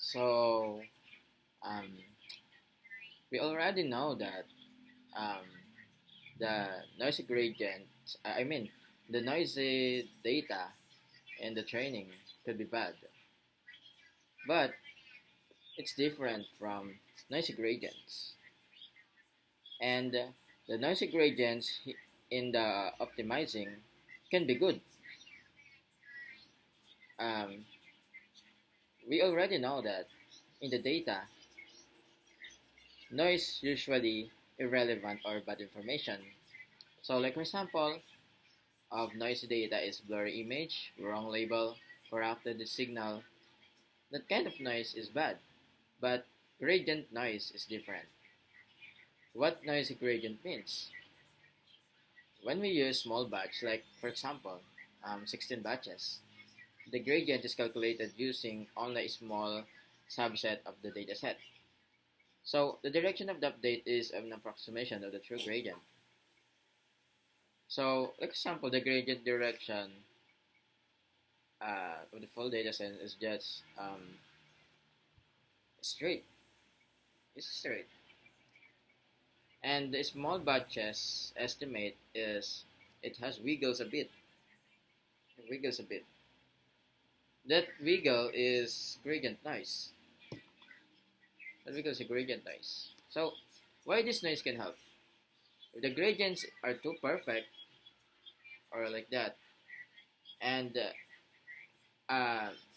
So um, we already know that um, the noisy gradient, I mean, the noisy data in the training could be bad, but it's different from noisy gradients. And the noisy gradients in the optimizing can be good. Um, we already know that in the data, noise usually irrelevant or bad information. So, like for example, of noisy data is blurry image, wrong label, corrupted signal. That kind of noise is bad, but gradient noise is different. What noisy gradient means? When we use small batch, like for example, 16 batches, the gradient is calculated using only a small subset of the dataset. So the direction of the update is an approximation of the true gradient. So, like example, the gradient direction of the full dataset is just straight. It's straight. And the small batches estimate is it has wiggles a bit. It wiggles a bit. That wiggle is gradient noise. That wiggle is a gradient noise. So, why this noise can help? If the gradients are too perfect or like that, and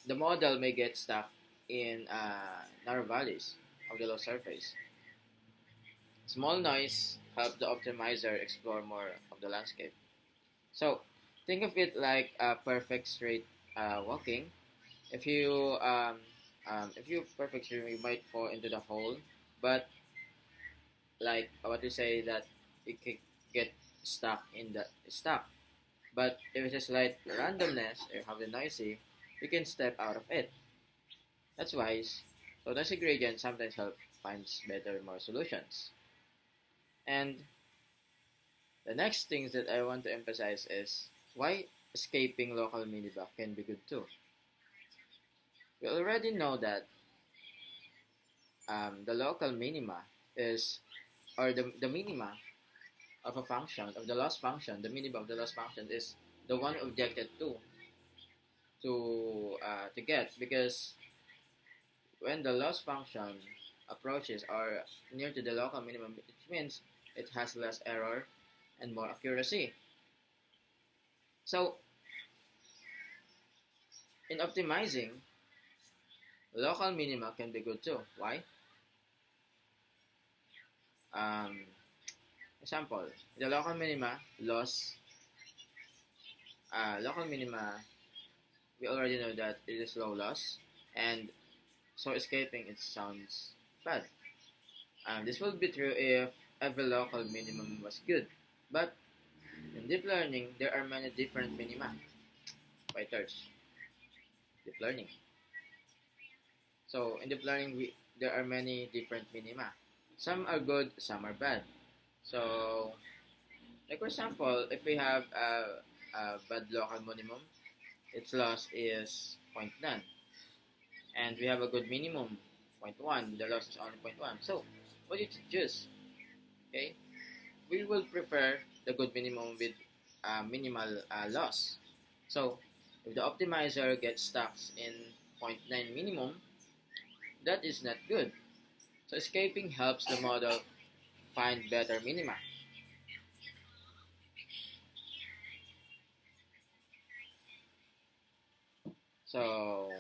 the model may get stuck in narrow valleys of the low surface. Small noise help the optimizer explore more of the landscape. So think of it like a perfect straight walking. If you perfect straight, you might fall into the hole, but like what we say that it can get stuck in the stuck. But if it's a slight randomness or have the noisy, you can step out of it. That's wise. So noisy gradient sometimes help finds better more solutions. And the next things that I want to emphasize is why escaping local minima can be good too. We already know that the local minima is, or the minima of a function, of the loss function, the minima of the loss function is the one objected to get, because when the loss function approaches or near to the local minimum, it means it has less error and more accuracy. So in optimizing, local minima can be good too. Why? Um, Example, the local minima, we already know that it is low loss, and so escaping it sounds bad. This will be true if every local minimum was good, but in deep learning, there are many different minima. Fighters, deep learning. So in deep learning, there are many different minima. Some are good, some are bad. So, like for example, if we have a bad local minimum, its loss is 0.9, and we have a good minimum 0.1. The loss is only 0.1. So, what do you choose? Okay, we will prefer the good minimum with minimal loss. So, if the optimizer gets stuck in 0.9 minimum, that is not good. So, escaping helps the model find better minima. So,